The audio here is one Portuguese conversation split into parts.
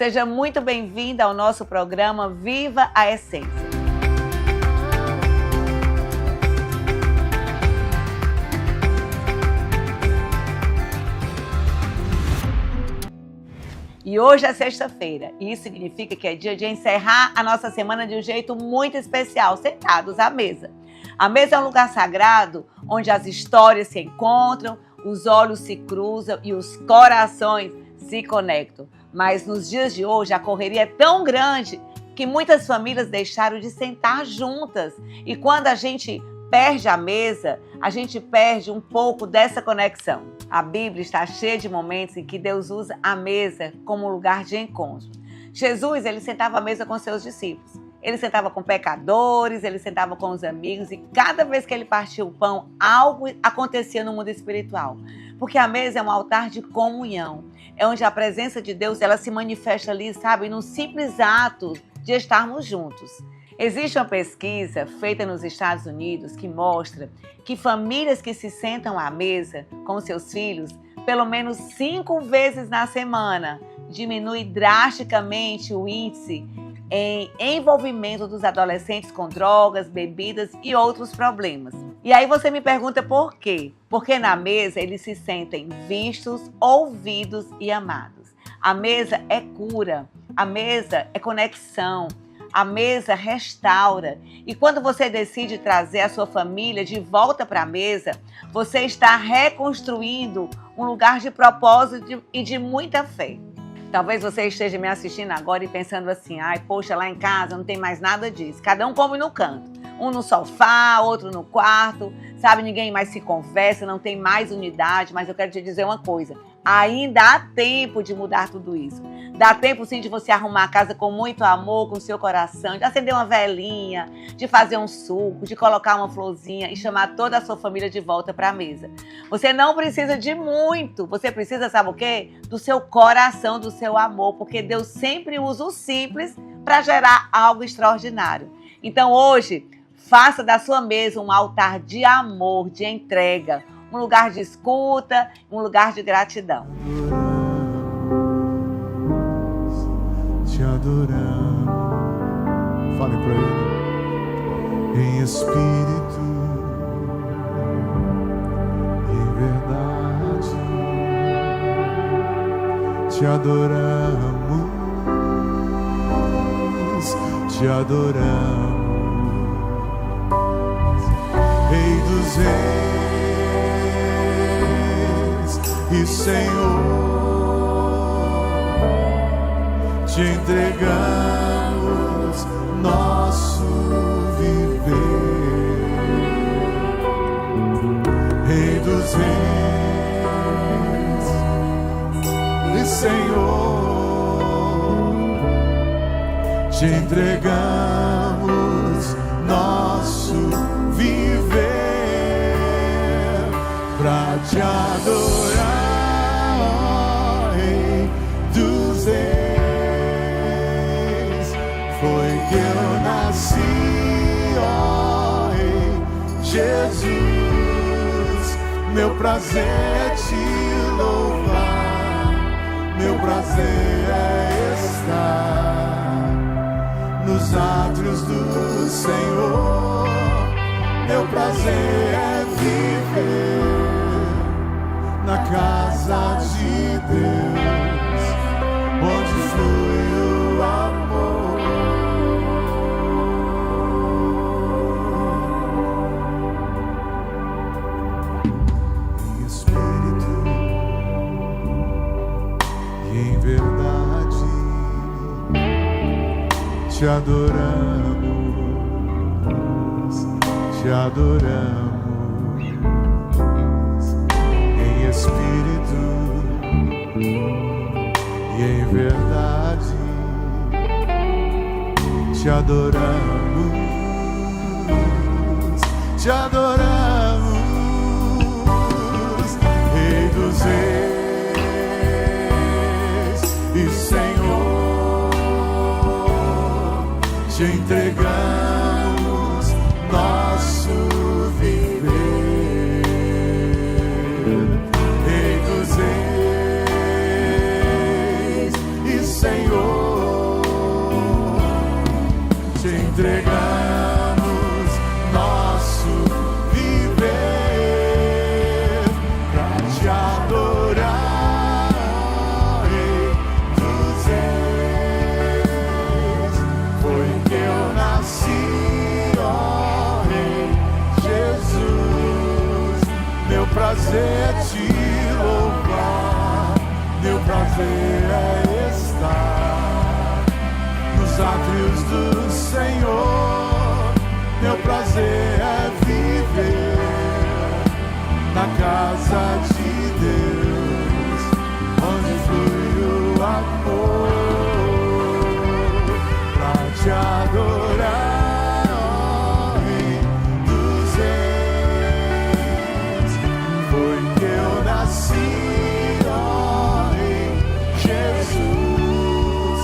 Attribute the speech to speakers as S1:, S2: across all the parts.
S1: Seja muito bem-vinda ao nosso programa Viva a Essência. E hoje é sexta-feira, e isso significa que é dia de encerrar a nossa semana de um jeito muito especial, sentados à mesa. A mesa é um lugar sagrado onde as histórias se encontram, os olhos se cruzam e os corações se conectam. Mas nos dias de hoje a correria é tão grande que muitas famílias deixaram de sentar juntas. E quando a gente perde a mesa, a gente perde um pouco dessa conexão. A Bíblia está cheia de momentos em que Deus usa a mesa como um lugar de encontro. Jesus, ele sentava à mesa com seus discípulos. Ele sentava com pecadores, ele sentava com os amigos e cada vez que ele partia o pão, algo acontecia no mundo espiritual. Porque a mesa é um altar de comunhão. É onde a presença de Deus ela se manifesta ali, sabe, num simples ato de estarmos juntos. Existe uma pesquisa feita nos Estados Unidos que mostra que famílias que se sentam à mesa com seus filhos pelo menos 5 vezes na semana diminui drasticamente o índice em envolvimento dos adolescentes com drogas, bebidas e outros problemas. E aí você me pergunta por quê? Porque na mesa eles se sentem vistos, ouvidos e amados. A mesa é cura, a mesa é conexão. A mesa restaura. E quando você decide trazer a sua família de volta para a mesa, você está reconstruindo um lugar de propósito e de muita fé. Talvez você esteja me assistindo agora e pensando assim, ai, poxa, lá em casa não tem mais nada disso. Cada um come no canto. Um no sofá, outro no quarto, sabe? Ninguém mais se conversa, não tem mais unidade. Mas eu quero te dizer uma coisa, ainda há tempo de mudar tudo isso. Dá tempo sim de você arrumar a casa com muito amor, com o seu coração, de acender uma velinha, de fazer um suco, de colocar uma florzinha e chamar toda a sua família de volta para a mesa. Você não precisa de muito, você precisa, sabe o quê? Do seu coração, do seu amor, porque Deus sempre usa o simples para gerar algo extraordinário. Então hoje, faça da sua mesa um altar de amor, de entrega, um lugar de escuta, um lugar de gratidão.
S2: Te adoramos, fale para ele, em espírito, em verdade, te adoramos, te adoramos, Rei dos Reis e Senhor. Te entregamos nosso viver, Rei dos Reis e Senhor. Te entregamos nosso viver pra te adorar, ó Rei dos Reis. Foi que eu nasci, ó Rei Jesus. Meu prazer é te louvar, meu prazer é estar nos átrios do Senhor. Meu prazer é viver na casa de Deus, onde flui o amor. Te adoramos em espírito e em verdade. Te adoramos, te adoramos, Rei dos Reis e Senhor. Te entregamos nosso viver, Rei dos Reis e Senhor. entregamos nosso viver pra te adorar, Rei dos Reis. Foi que eu nasci, ó Rei Jesus. Meu prazer é te louvar, meu prazer é estar nos átrios do Senhor. Meu prazer é viver na casa de Deus, onde flui o amor, pra te adorar, ó Rei dos Reis. Foi que eu nasci, ó Rei Jesus.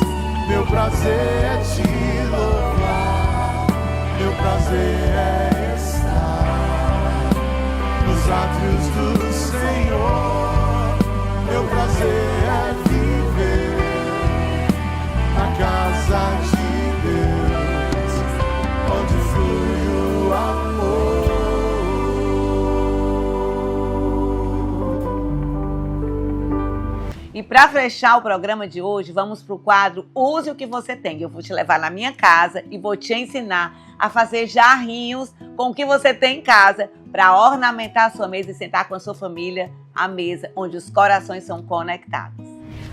S2: Meu prazer é te louvar, meu prazer é estar nos átrios do Senhor. Meu prazer é viver na casa de Deus, onde flui o amor.
S1: E para fechar o programa de hoje, vamos para o quadro Use o que você tem. Eu vou te levar na minha casa e vou te ensinar a fazer jarrinhos com o que você tem em casa para ornamentar a sua mesa e sentar com a sua família à mesa, onde os corações são conectados.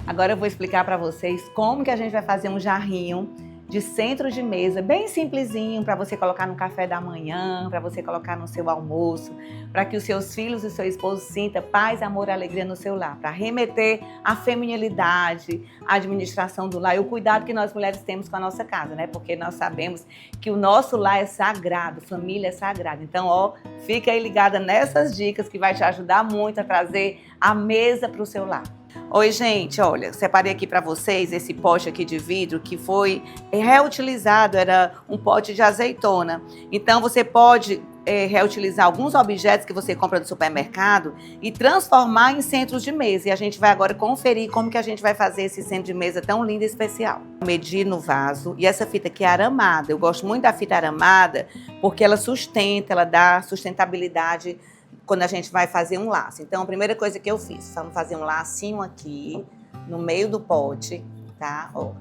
S1: Agora eu vou explicar para vocês como que a gente vai fazer um jarrinho de centro de mesa, bem simplesinho, para você colocar no café da manhã, para você colocar no seu almoço, para que os seus filhos e seu esposo sintam paz, amor e alegria no seu lar, para remeter à feminilidade, à administração do lar e o cuidado que nós mulheres temos com a nossa casa, né? Porque nós sabemos que o nosso lar é sagrado, família é sagrada. Então, ó, fica aí ligada nessas dicas que vai te ajudar muito a trazer a mesa para o seu lar. Oi, gente, olha, separei aqui para vocês esse pote aqui de vidro que foi reutilizado, era um pote de azeitona. Então, você pode reutilizar alguns objetos que você compra do supermercado e transformar em centros de mesa. E a gente vai agora conferir como que a gente vai fazer esse centro de mesa tão lindo e especial. Medir no vaso, e essa fita aqui é aramada. Eu gosto muito da fita aramada porque ela sustenta, ela dá sustentabilidade quando a gente vai fazer um laço. Então, a primeira coisa que eu fiz, vamos fazer um lacinho aqui, no meio do pote, tá? Ó.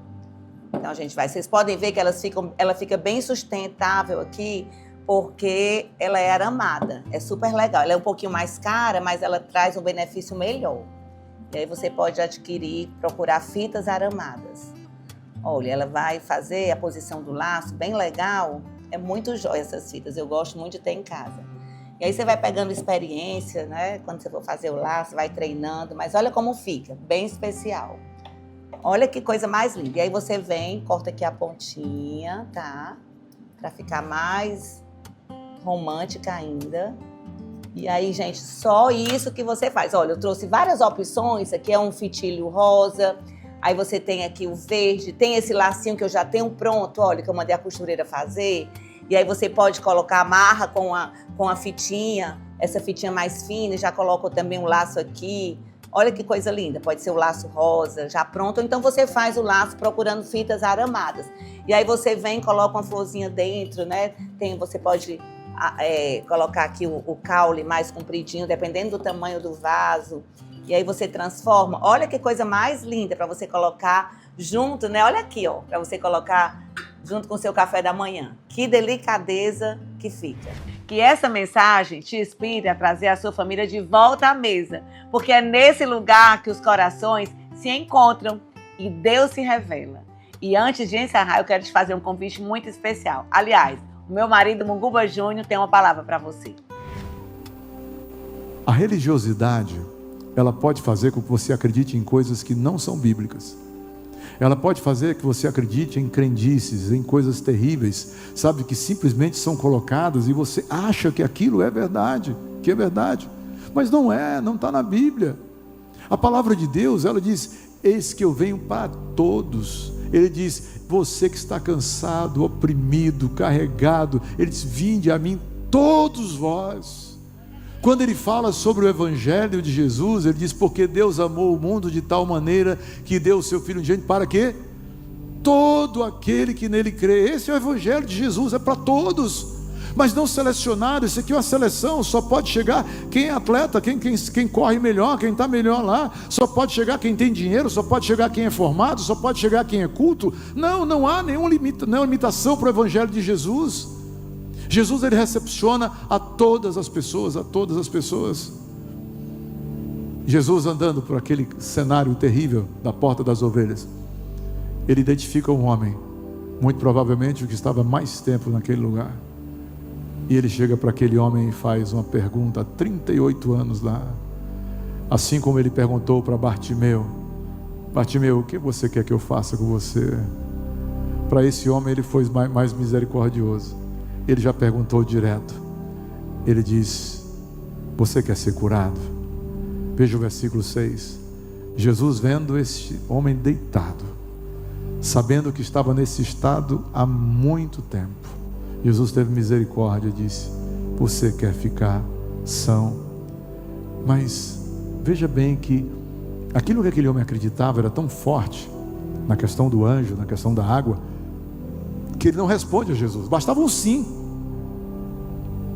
S1: Então, a gente vai... Vocês podem ver que ela fica bem sustentável aqui, porque ela é aramada. É super legal. Ela é um pouquinho mais cara, mas ela traz um benefício melhor. E aí você pode adquirir, procurar fitas aramadas. Olha, ela vai fazer a posição do laço bem legal. É muito jóia essas fitas. Eu gosto muito de ter em casa. E aí você vai pegando experiência, né? Quando você for fazer o laço, vai treinando. Mas olha como fica, bem especial. Olha que coisa mais linda. E aí você vem, corta aqui a pontinha, tá? Pra ficar mais romântica ainda. E aí, gente, só isso que você faz. Olha, eu trouxe várias opções. Aqui é um fitilho rosa. Aí você tem aqui o verde. Tem esse lacinho que eu já tenho pronto. Olha, que eu mandei a costureira fazer. E aí você pode colocar amarra com a fitinha, essa fitinha mais fina, já coloca também um laço aqui. Olha que coisa linda, pode ser o laço rosa, já pronto. Ou então você faz o laço procurando fitas aramadas. E aí você vem, coloca uma florzinha dentro, né? Você pode colocar aqui o caule mais compridinho, dependendo do tamanho do vaso. E aí você transforma. Olha que coisa mais linda para você colocar junto, né? Olha aqui, ó, para você colocar junto com o seu café da manhã. Que delicadeza que fica. Que essa mensagem te inspire a trazer a sua família de volta à mesa, porque é nesse lugar que os corações se encontram e Deus se revela. E antes de encerrar, eu quero te fazer um convite muito especial. Aliás, o meu marido, Munguba Júnior, tem uma palavra para você.
S2: A religiosidade, ela pode fazer com que você acredite em coisas que não são bíblicas. Ela pode fazer que você acredite em crendices, em coisas terríveis, sabe, que simplesmente são colocadas e você acha que aquilo é verdade, que é verdade. Mas não é, não está na Bíblia. A palavra de Deus, ela diz, eis que eu venho para todos. Ele diz, você que está cansado, oprimido, carregado, ele diz, vinde a mim todos vós. Quando ele fala sobre o Evangelho de Jesus, ele diz, porque Deus amou o mundo de tal maneira que deu o seu Filho unigênito para quê? todo aquele que nele crê. Esse é o evangelho de Jesus, é para todos, mas não selecionado. Isso aqui é uma seleção, só pode chegar quem é atleta, quem corre melhor, quem está melhor lá. Só pode chegar quem tem dinheiro, só pode chegar quem é formado, só pode chegar quem é culto. Não há nenhuma limitação para o evangelho de Jesus. Jesus, ele recepciona a todas as pessoas, a todas as pessoas. Jesus, andando por aquele cenário terrível da porta das ovelhas, ele identifica um homem, muito provavelmente o que estava mais tempo naquele lugar, e ele chega para aquele homem e faz uma pergunta, há 38 anos lá, assim como ele perguntou para Bartimeu: Bartimeu, o que você quer que eu faça com você? Para esse homem ele foi mais misericordioso, ele já perguntou direto, ele diz: você quer ser curado? Veja o versículo 6, Jesus, vendo este homem deitado, sabendo que estava nesse estado há muito tempo, Jesus teve misericórdia e disse: você quer ficar são? Mas veja bem que aquilo que aquele homem acreditava era tão forte, na questão do anjo, na questão da água, que ele não responde a Jesus, bastava um sim.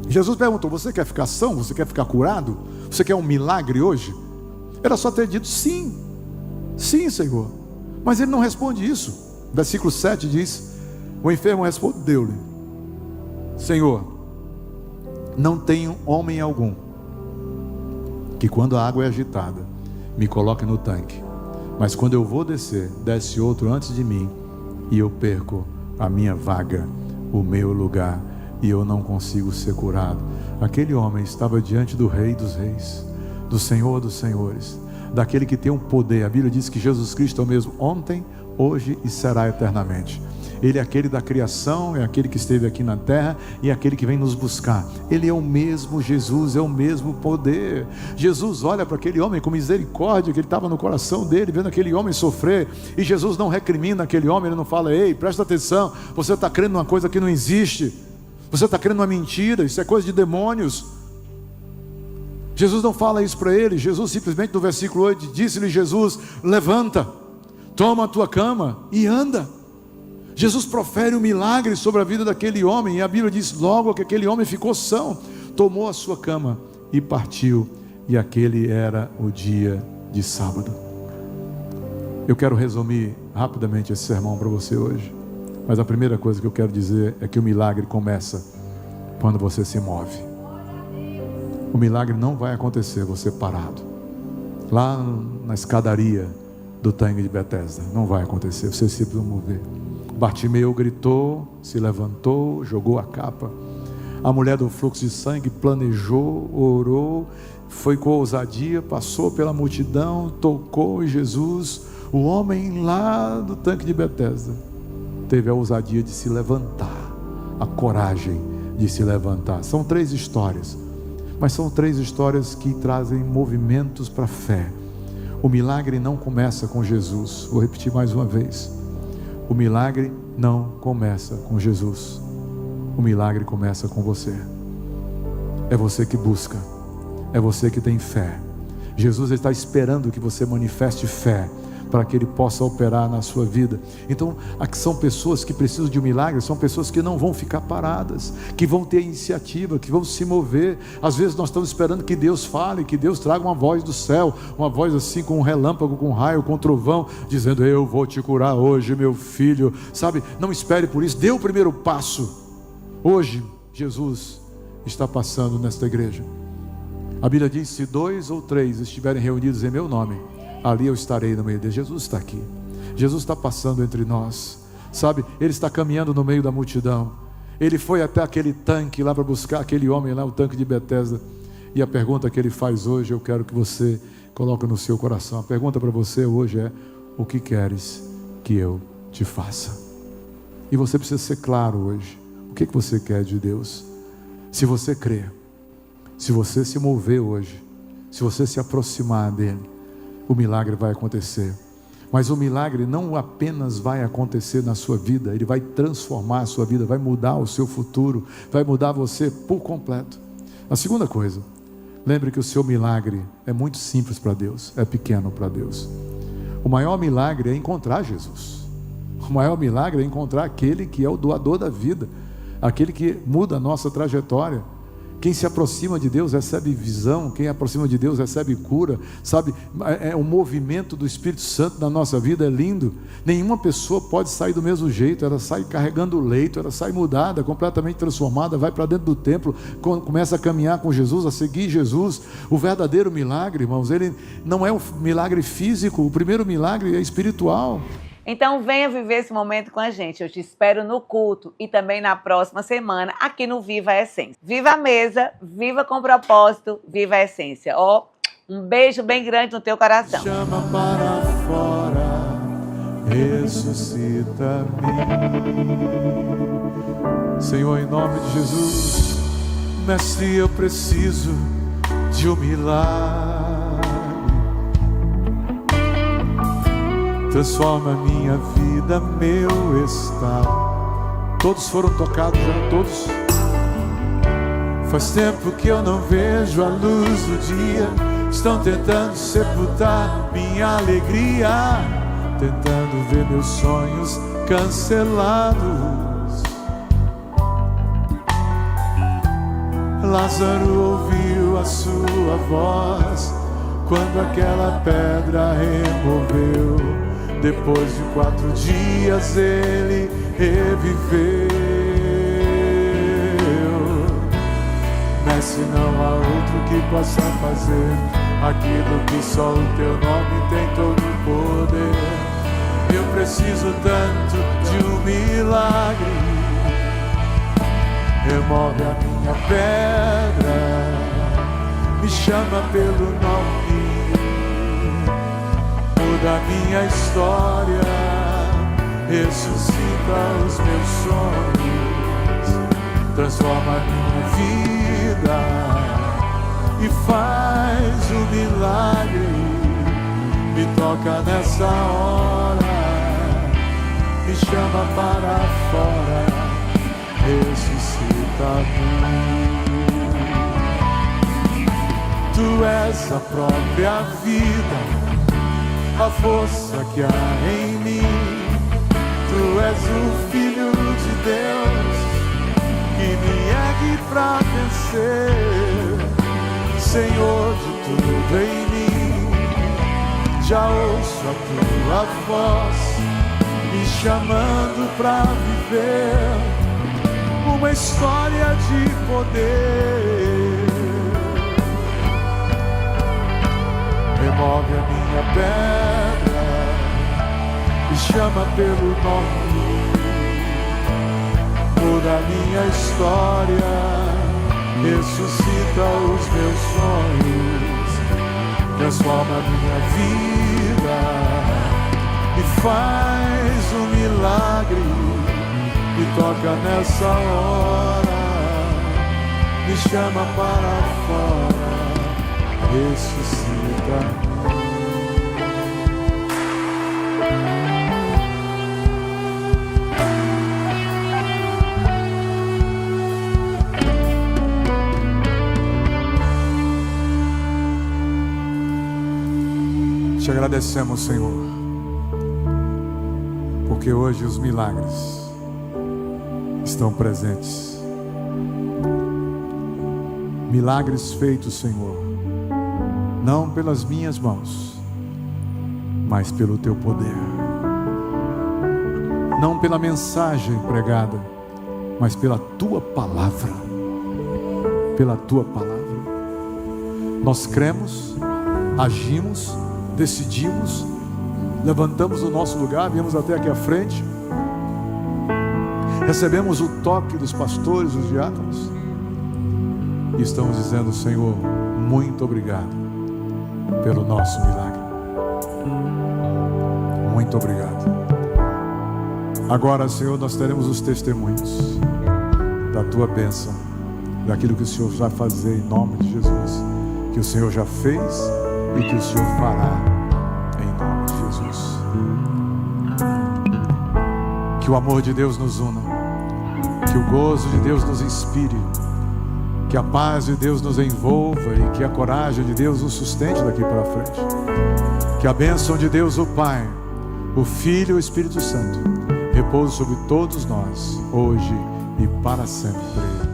S2: Jesus perguntou: você quer ficar são? Você quer ficar curado? Você quer um milagre hoje? Era só ter dito sim, sim, Senhor. Mas ele não responde isso. Versículo 7 diz: o enfermo respondeu-lhe: Senhor, não tenho homem algum que, quando a água é agitada, me coloque no tanque, mas quando eu vou descer, desce outro antes de mim, e eu perco a minha vaga, o meu lugar, e eu não consigo ser curado. Aquele homem estava diante do Rei dos Reis, do Senhor dos Senhores, daquele que tem um poder. A Bíblia diz que Jesus Cristo é o mesmo ontem, hoje e será eternamente. Ele é aquele da criação, é aquele que esteve aqui na terra e é aquele que vem nos buscar. Ele é o mesmo Jesus, é o mesmo poder. Jesus olha para aquele homem com misericórdia, que ele estava no coração dele, vendo aquele homem sofrer, e Jesus não recrimina aquele homem, ele não fala: ei, presta atenção, você está crendo numa coisa que não existe, você está crendo numa mentira, isso é coisa de demônios. Jesus não fala isso para ele. Jesus simplesmente, no versículo 8, disse-lhe Jesus: levanta, toma a tua cama e anda. Jesus profere um milagre sobre a vida daquele homem, e a Bíblia diz: logo que aquele homem ficou são, tomou a sua cama e partiu. E aquele era o dia de sábado. Eu quero resumir rapidamente esse sermão para você hoje, mas a primeira coisa que eu quero dizer é que o milagre começa quando você se move. O milagre não vai acontecer você parado lá na escadaria do tanque de Betesda. Não vai acontecer, você se precisa mover. Bartimeu gritou, se levantou, jogou a capa. A mulher do fluxo de sangue planejou, orou, foi com ousadia, passou pela multidão, tocou em Jesus. O homem lá do tanque de Betesda teve a ousadia de se levantar, a coragem de se levantar. São 3 histórias, mas são 3 histórias que trazem movimentos para a fé. O milagre não começa com Jesus. Vou repetir mais uma vez: o milagre não começa com Jesus, o milagre começa com você. É você que busca, é você que tem fé. Jesus está esperando que você manifeste fé, para que Ele possa operar na sua vida. Então, aqui são pessoas que precisam de um milagre, são pessoas que não vão ficar paradas, que vão ter iniciativa, que vão se mover. Às vezes nós estamos esperando que Deus fale, que Deus traga uma voz do céu, uma voz assim com um relâmpago, com um raio, com um trovão, dizendo: eu vou te curar hoje, meu filho. Sabe, não espere por isso, dê o primeiro passo. Hoje, Jesus está passando nesta igreja. A Bíblia diz: se 2 ou 3 estiverem reunidos em meu nome, ali eu estarei no meio deles. Jesus está aqui, Jesus está passando entre nós, sabe, Ele está caminhando no meio da multidão. Ele foi até aquele tanque lá para buscar aquele homem lá, o tanque de Betesda. E a pergunta que Ele faz hoje, eu quero que você coloque no seu coração. A pergunta para você hoje é: o que queres que eu te faça? E você precisa ser claro hoje. O que você quer de Deus? Se você crer, se você se mover hoje, se você se aproximar dEle, o milagre vai acontecer. Mas o milagre não apenas vai acontecer na sua vida, ele vai transformar a sua vida, vai mudar o seu futuro, vai mudar você por completo. A segunda coisa, lembre que o seu milagre é muito simples para Deus, é pequeno para Deus. O maior milagre é encontrar Jesus. O maior milagre é encontrar aquele que é o doador da vida, aquele que muda a nossa trajetória. Quem se aproxima de Deus recebe visão, quem aproxima de Deus recebe cura, sabe? É um movimento do Espírito Santo na nossa vida, é lindo. Nenhuma pessoa pode sair do mesmo jeito, ela sai carregando o leito, ela sai mudada, completamente transformada, vai para dentro do templo, começa a caminhar com Jesus, a seguir Jesus. O verdadeiro milagre, irmãos, ele não é um milagre físico, o primeiro milagre é espiritual.
S1: Então venha viver esse momento com a gente. Eu te espero no culto e também na próxima semana aqui no Viva a Essência. Viva a mesa, viva com propósito, viva a essência. Ó, um beijo bem grande no teu coração.
S2: Chama para fora, ressuscita-me. Senhor, em nome de Jesus, mestre, eu preciso de um milagre. Transforma minha vida, meu estado. Todos foram tocados já, todos. Faz tempo que eu não vejo a luz do dia. Estão tentando sepultar minha alegria, tentando ver meus sonhos cancelados. Lázaro ouviu a sua voz quando aquela pedra removeu. Depois de 4 dias ele reviveu. Mestre, não há outro que possa fazer aquilo que só o teu nome tem todo o poder. Eu preciso tanto de um milagre. Remove a minha pedra, me chama pelo nome, muda minha história, ressuscita os meus sonhos, transforma minha vida e faz um milagre. Me toca nessa hora, me chama para fora, ressuscita-me. Tu és a própria vida, a força que há em mim. Tu és o Filho de Deus que me ergue pra vencer. Senhor de tudo em mim, já ouço a tua voz me chamando pra viver uma história de poder. Remove a minha pedra, me chama pelo nome, muda a minha história, ressuscita os meus sonhos, transforma a minha vida e faz um milagre. Me toca nessa hora, me chama para fora, ressuscita. Te agradecemos, Senhor, porque hoje os milagres estão presentes. Milagres feitos, Senhor, não pelas minhas mãos, mas pelo teu poder. Não pela mensagem pregada, mas pela tua palavra. Pela tua palavra. Nós cremos, agimos, decidimos, levantamos o nosso lugar, viemos até aqui à frente, recebemos o toque dos pastores, dos diáconos, e estamos dizendo: Senhor, muito obrigado pelo nosso milagre. Muito obrigado. Agora, Senhor, nós teremos os testemunhos da tua bênção, daquilo que o Senhor vai fazer em nome de Jesus, que o Senhor já fez e que o Senhor fará em nome de Jesus. Que o amor de Deus nos una, que o gozo de Deus nos inspire, que a paz de Deus nos envolva e que a coragem de Deus nos sustente daqui para frente. Que a bênção de Deus, o Pai, o Filho e o Espírito Santo repouso sobre todos nós, hoje e para sempre.